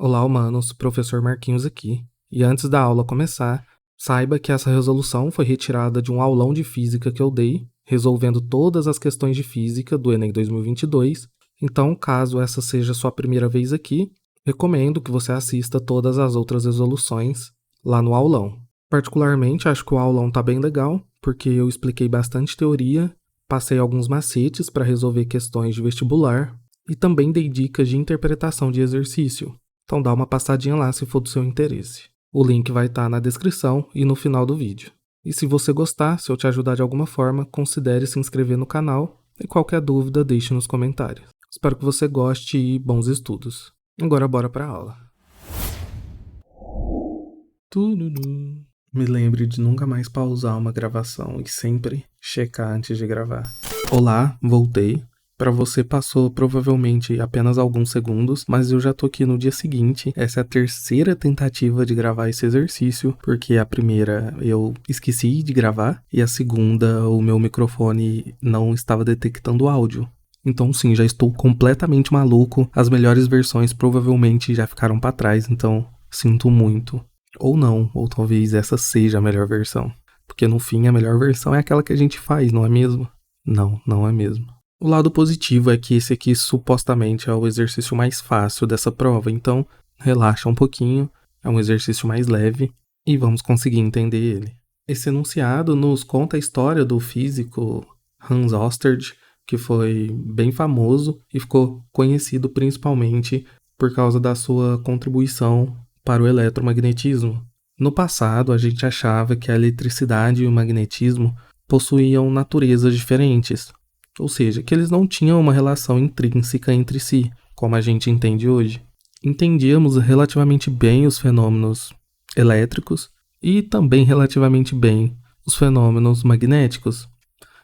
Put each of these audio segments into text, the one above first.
Olá, humanos, professor Marquinhos aqui. E antes da aula começar, saiba que essa resolução foi retirada de um aulão de física que eu dei, resolvendo todas as questões de física do Enem 2022. Então, caso essa seja sua primeira vez aqui, recomendo que você assista todas as outras resoluções lá no aulão. Particularmente, acho que o aulão tá bem legal, porque eu expliquei bastante teoria, passei alguns macetes para resolver questões de vestibular e também dei dicas de interpretação de exercício. Então dá uma passadinha lá se for do seu interesse. O link vai estar na descrição e no final do vídeo. E se você gostar, se eu te ajudar de alguma forma, considere se inscrever no canal e qualquer dúvida deixe nos comentários. Espero que você goste e bons estudos. Agora bora pra aula. Me lembre de nunca mais pausar uma gravação e sempre checar antes de gravar. Olá, voltei. Para você passou provavelmente apenas alguns segundos, mas eu já tô aqui no dia seguinte. Essa é a terceira tentativa de gravar esse exercício, porque a primeira eu esqueci de gravar e a segunda o meu microfone não estava detectando áudio. Então sim, já estou completamente maluco. As melhores versões provavelmente já ficaram para trás, então sinto muito. Ou não, ou talvez essa seja a melhor versão. Porque no fim a melhor versão é aquela que a gente faz, não é mesmo? Não, não é mesmo. O lado positivo é que esse aqui supostamente é o exercício mais fácil dessa prova, então relaxa um pouquinho, é um exercício mais leve e vamos conseguir entender ele. Esse enunciado nos conta a história do físico Hans Oersted, que foi bem famoso e ficou conhecido principalmente por causa da sua contribuição para o eletromagnetismo. No passado, a gente achava que a eletricidade e o magnetismo possuíam naturezas diferentes, ou seja, que eles não tinham uma relação intrínseca entre si, como a gente entende hoje. Entendíamos relativamente bem os fenômenos elétricos e também relativamente bem os fenômenos magnéticos.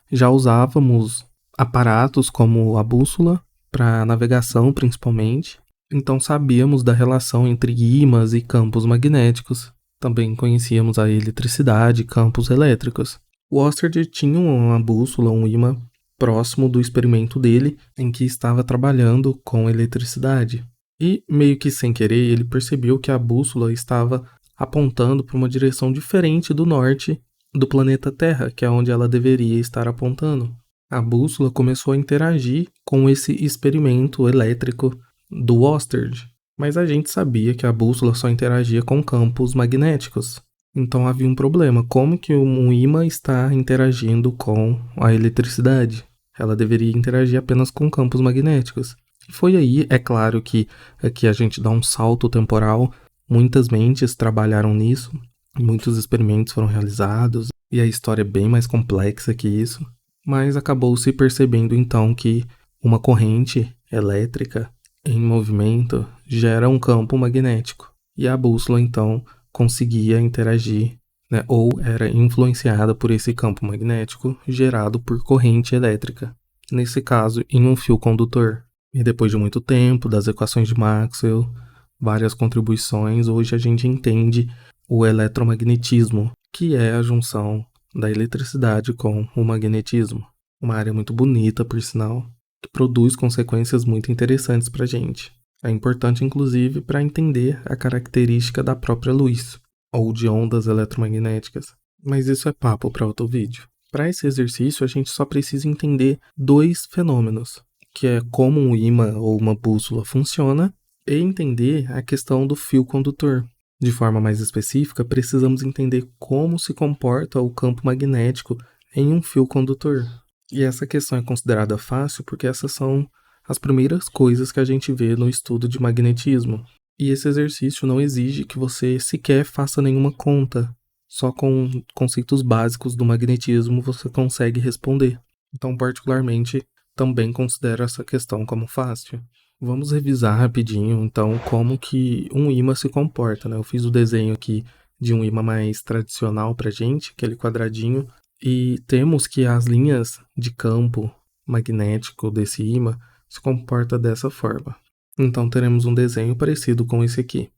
Já usávamos aparatos como a bússola, para navegação principalmente, então sabíamos da relação entre ímãs e campos magnéticos. Também conhecíamos a eletricidade e campos elétricos. O Oersted tinha uma bússola, um ímã, próximo do experimento dele, em que estava trabalhando com eletricidade. E, meio que sem querer, ele percebeu que a bússola estava apontando para uma direção diferente do norte do planeta Terra, que é onde ela deveria estar apontando. A bússola começou a interagir com esse experimento elétrico do Oersted, mas a gente sabia que a bússola só interagia com campos magnéticos. Então havia um problema, como que um ímã está interagindo com a eletricidade? Ela deveria interagir apenas com campos magnéticos. E foi aí, é claro que aqui a gente dá um salto temporal, muitas mentes trabalharam nisso, muitos experimentos foram realizados, e a história é bem mais complexa que isso, mas acabou se percebendo então que uma corrente elétrica em movimento gera um campo magnético, e a bússola então conseguia interagir, né, ou era influenciada por esse campo magnético gerado por corrente elétrica, nesse caso em um fio condutor. E depois de muito tempo, das equações de Maxwell, várias contribuições, hoje a gente entende o eletromagnetismo, que é a junção da eletricidade com o magnetismo. Uma área muito bonita, por sinal, que produz consequências muito interessantes para a gente. É importante, inclusive, para entender a característica da própria luz, ou de ondas eletromagnéticas. Mas isso é papo para outro vídeo. Para esse exercício, a gente só precisa entender dois fenômenos, que é como um ímã ou uma bússola funciona, e entender a questão do fio condutor. De forma mais específica, precisamos entender como se comporta o campo magnético em um fio condutor. E essa questão é considerada fácil porque essas são as primeiras coisas que a gente vê no estudo de magnetismo. E esse exercício não exige que você sequer faça nenhuma conta. Só com conceitos básicos do magnetismo você consegue responder. Então, particularmente, também considero essa questão como fácil. Vamos revisar rapidinho, então, como que um ímã se comporta, né? Eu fiz o desenho aqui de um ímã mais tradicional pra gente, aquele quadradinho, e temos que as linhas de campo magnético desse ímã se comporta dessa forma. Então teremos um desenho parecido com esse aqui,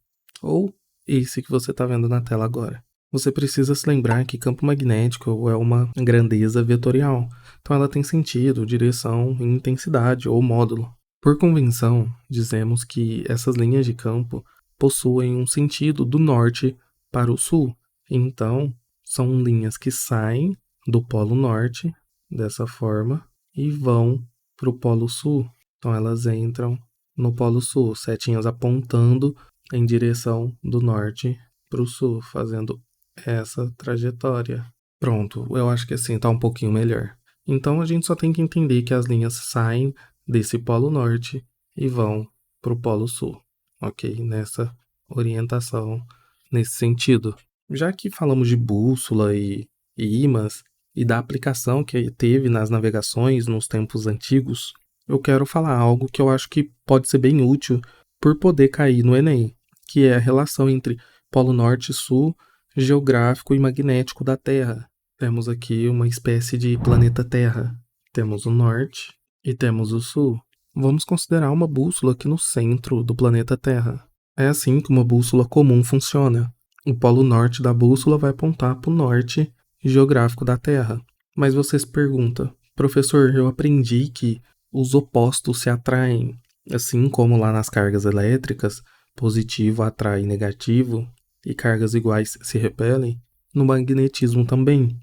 ou esse que você está vendo na tela agora. Você precisa se lembrar que campo magnético é uma grandeza vetorial, então ela tem sentido, direção, intensidade ou módulo. Por convenção, dizemos que essas linhas de campo possuem um sentido do norte para o sul. Então, são linhas que saem do Polo Norte, dessa forma, e vão para o Polo Sul. Então, elas entram no Polo Sul, setinhas apontando em direção do norte para o sul, fazendo essa trajetória. Pronto, eu acho que assim tá um pouquinho melhor. Então, a gente só tem que entender que as linhas saem desse Polo Norte e vão para o Polo Sul, ok? Nessa orientação, nesse sentido. Já que falamos de bússola e ímãs e da aplicação que teve nas navegações nos tempos antigos, eu quero falar algo que eu acho que pode ser bem útil por poder cair no Enem, que é a relação entre Polo Norte e Sul, geográfico e magnético da Terra. Temos aqui uma espécie de planeta Terra. Temos o Norte e temos o Sul. Vamos considerar uma bússola aqui no centro do planeta Terra. É assim que uma bússola comum funciona. O polo norte da bússola vai apontar para o norte geográfico da Terra. Mas você se pergunta, professor, eu aprendi que os opostos se atraem, assim como lá nas cargas elétricas, positivo atrai negativo e cargas iguais se repelem, no magnetismo também.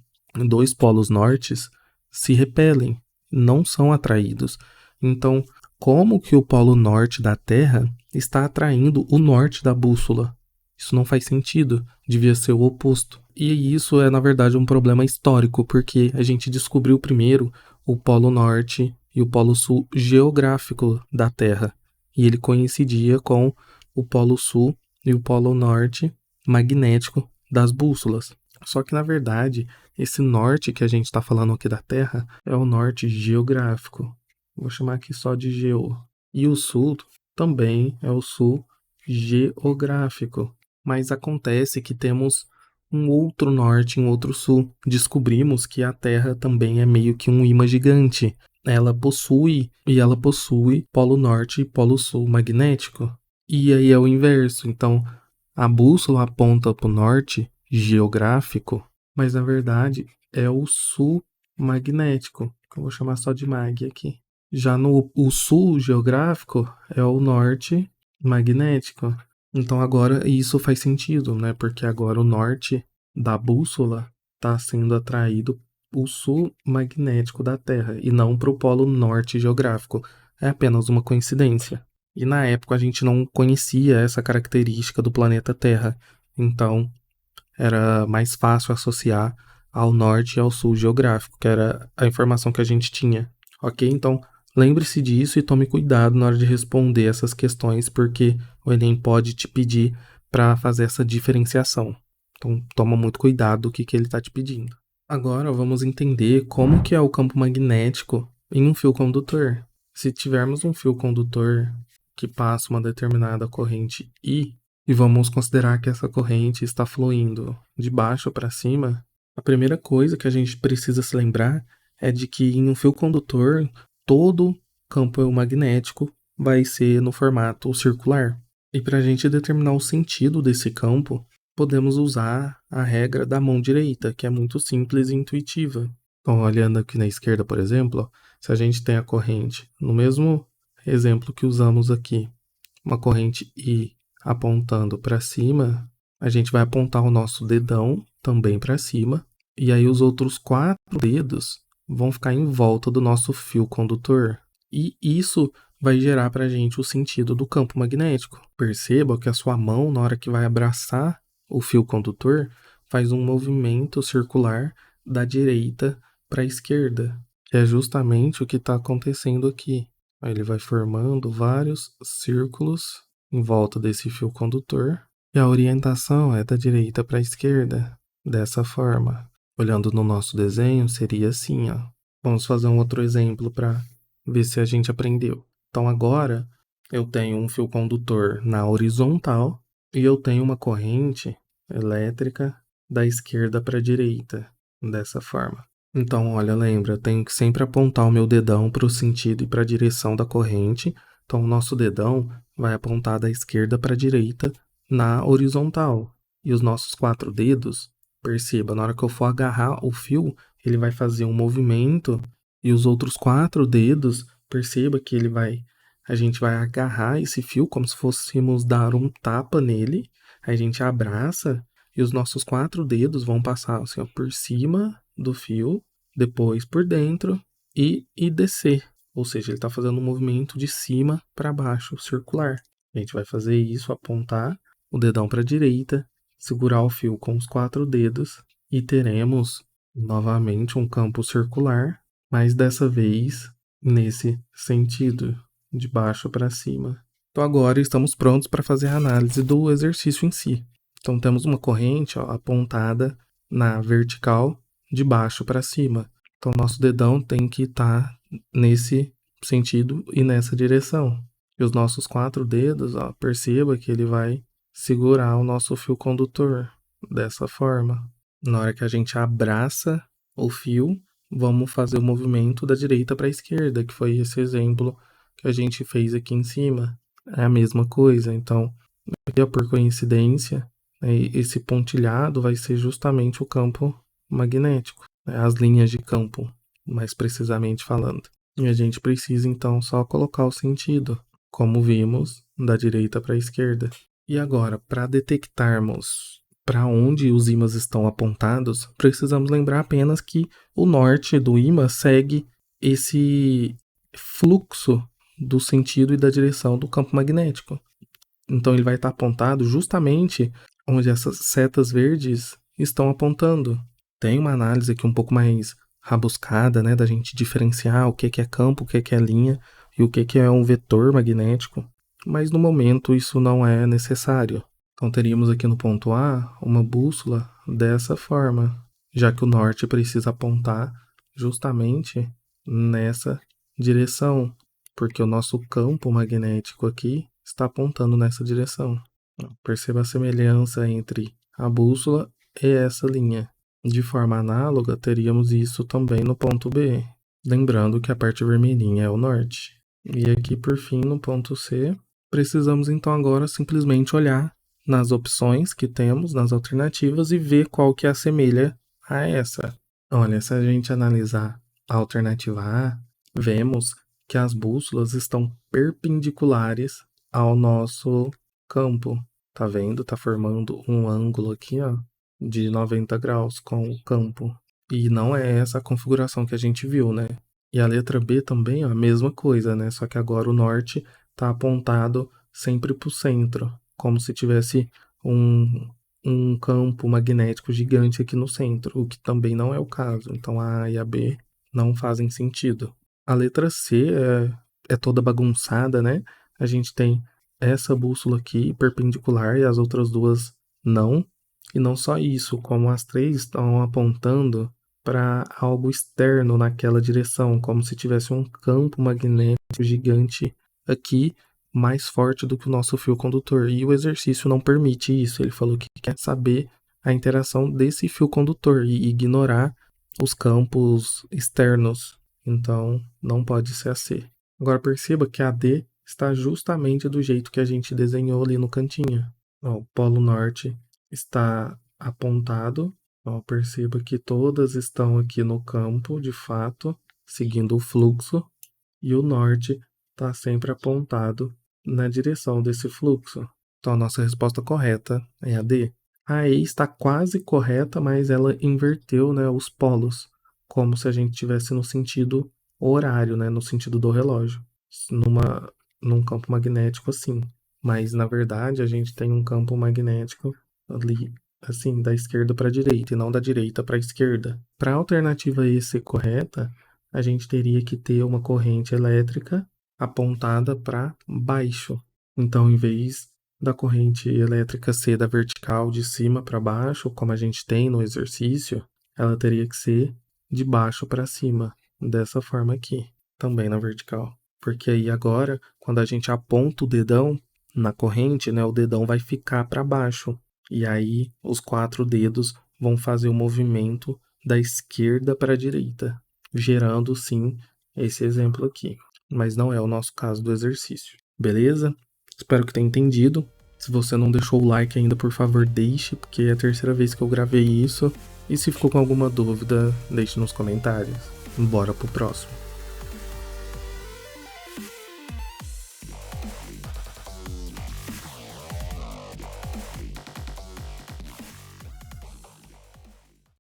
Dois polos nortes se repelem, não são atraídos. Então, como que o polo norte da Terra está atraindo o norte da bússola? Isso não faz sentido, devia ser o oposto. E isso é, na verdade, um problema histórico, porque a gente descobriu primeiro o Polo Norte e o Polo Sul geográfico da Terra. E ele coincidia com o Polo Sul e o Polo Norte magnético das bússolas. Só que, na verdade, esse norte que a gente está falando aqui da Terra é o norte geográfico. Vou chamar aqui só de geo. E o sul também é o sul geográfico. Mas acontece que temos um outro norte e um outro sul. Descobrimos que a Terra também é meio que um imã gigante. Ela possui polo norte e polo sul magnético. E aí é o inverso. Então, a bússola aponta para o norte geográfico, mas na verdade é o sul magnético, que eu vou chamar só de mag aqui. Já no o sul geográfico é o norte magnético. Então agora isso faz sentido, né? Porque agora o norte da bússola está sendo atraído o sul magnético da Terra e não para o polo norte geográfico. É apenas uma coincidência. E na época a gente não conhecia essa característica do planeta Terra. Então era mais fácil associar ao norte e ao sul geográfico, que era a informação que a gente tinha. Ok? Então lembre-se disso e tome cuidado na hora de responder essas questões, porque o Enem pode te pedir para fazer essa diferenciação. Então, toma muito cuidado do que ele está te pedindo. Agora, vamos entender como que é o campo magnético em um fio condutor. Se tivermos um fio condutor que passa uma determinada corrente I, e vamos considerar que essa corrente está fluindo de baixo para cima, a primeira coisa que a gente precisa se lembrar é de que em um fio condutor, todo campo magnético vai ser no formato circular. E para a gente determinar o sentido desse campo, podemos usar a regra da mão direita, que é muito simples e intuitiva. Então, olhando aqui na esquerda, por exemplo, se a gente tem a corrente, no mesmo exemplo que usamos aqui, uma corrente I apontando para cima, a gente vai apontar o nosso dedão também para cima, e aí os outros 4 dedos vão ficar em volta do nosso fio condutor. E isso vai gerar para a gente o sentido do campo magnético. Perceba que a sua mão, na hora que vai abraçar o fio condutor, faz um movimento circular da direita para a esquerda, que é justamente o que está acontecendo aqui. Aí ele vai formando vários círculos em volta desse fio condutor, e a orientação é da direita para a esquerda, dessa forma. Olhando no nosso desenho, seria assim, ó. Vamos fazer um outro exemplo para ver se a gente aprendeu. Então agora eu tenho um fio condutor na horizontal e eu tenho uma corrente elétrica da esquerda para a direita, dessa forma. Então, olha, lembra, eu tenho que sempre apontar o meu dedão para o sentido e para a direção da corrente. Então, o nosso dedão vai apontar da esquerda para a direita na horizontal. E os nossos 4 dedos, perceba, na hora que eu for agarrar o fio, ele vai fazer um movimento e os outros 4 dedos, perceba que ele vai a gente vai agarrar esse fio como se fôssemos dar um tapa nele, aí a gente abraça e os nossos 4 dedos vão passar assim, ó, por cima do fio, depois por dentro e descer. Ou seja, ele está fazendo um movimento de cima para baixo, circular. A gente vai fazer isso, apontar o dedão para a direita, segurar o fio com os 4 dedos e teremos novamente um campo circular, mas dessa vez nesse sentido, de baixo para cima. Então agora estamos prontos para fazer a análise do exercício em si. Então temos uma corrente, ó, apontada na vertical de baixo para cima. Então nosso dedão tem que estar nesse sentido e nessa direção. E os nossos 4 dedos, ó, perceba que ele vai segurar o nosso fio condutor dessa forma. Na hora que a gente abraça o fio, vamos fazer o movimento da direita para a esquerda, que foi esse exemplo que a gente fez aqui em cima. É a mesma coisa, então, por coincidência, esse pontilhado vai ser justamente o campo magnético, as linhas de campo, mais precisamente falando. E a gente precisa, então, só colocar o sentido, como vimos, da direita para a esquerda. E agora, para detectarmos para onde os ímãs estão apontados, precisamos lembrar apenas que o norte do ímã segue esse fluxo do sentido e da direção do campo magnético. Então ele vai estar apontado justamente onde essas setas verdes estão apontando. Tem uma análise aqui um pouco mais rabuscada, né, da gente diferenciar o que é campo, o que é linha e o que é um vetor magnético, mas no momento isso não é necessário. Então teríamos aqui no ponto A uma bússola dessa forma, já que o norte precisa apontar justamente nessa direção, porque o nosso campo magnético aqui está apontando nessa direção. Perceba a semelhança entre a bússola e essa linha. De forma análoga, teríamos isso também no ponto B, lembrando que a parte vermelhinha é o norte. E aqui, por fim, no ponto C, precisamos então agora simplesmente olhar nas opções que temos, nas alternativas, e ver qual que assemelha a essa. Olha, se a gente analisar a alternativa A, vemos que as bússolas estão perpendiculares ao nosso campo. Tá vendo? Tá formando um ângulo aqui, ó, de 90 graus com o campo. E não é essa a configuração que a gente viu, né? E a letra B também, ó, a mesma coisa, né? Só que agora o norte tá apontado sempre para o centro, como se tivesse um campo magnético gigante aqui no centro, o que também não é o caso. Então a A e a B não fazem sentido. A letra C é toda bagunçada, né? A gente tem essa bússola aqui perpendicular e as outras duas não. E não só isso, como as 3 estão apontando para algo externo naquela direção, como se tivesse um campo magnético gigante aqui, mais forte do que o nosso fio condutor. E o exercício não permite isso. Ele falou que quer saber a interação desse fio condutor e ignorar os campos externos. Então, não pode ser a C. Agora perceba que a D está justamente do jeito que a gente desenhou ali no cantinho. Ó, o polo norte está apontado. Ó, perceba que todas estão aqui no campo, de fato, seguindo o fluxo. E o norte está sempre apontado na direção desse fluxo. Então a nossa resposta correta é a D. A E está quase correta, mas ela inverteu, né, os polos, como se a gente tivesse no sentido horário, né, no sentido do relógio, num campo magnético assim. Mas na verdade a gente tem um campo magnético ali, assim, da esquerda para a direita e não da direita para a esquerda. Para a alternativa E ser correta, a gente teria que ter uma corrente elétrica apontada para baixo. Então, em vez da corrente elétrica ser da vertical de cima para baixo, como a gente tem no exercício, ela teria que ser de baixo para cima, dessa forma aqui, também na vertical. Porque aí agora, quando a gente aponta o dedão na corrente, né, o dedão vai ficar para baixo. E aí os 4 dedos vão fazer o movimento da esquerda para a direita, gerando sim esse exemplo aqui. Mas não é o nosso caso do exercício. Beleza? Espero que tenha entendido. Se você não deixou o like ainda, por favor, deixe, porque é a terceira vez que eu gravei isso. E se ficou com alguma dúvida, deixe nos comentários. Bora pro próximo.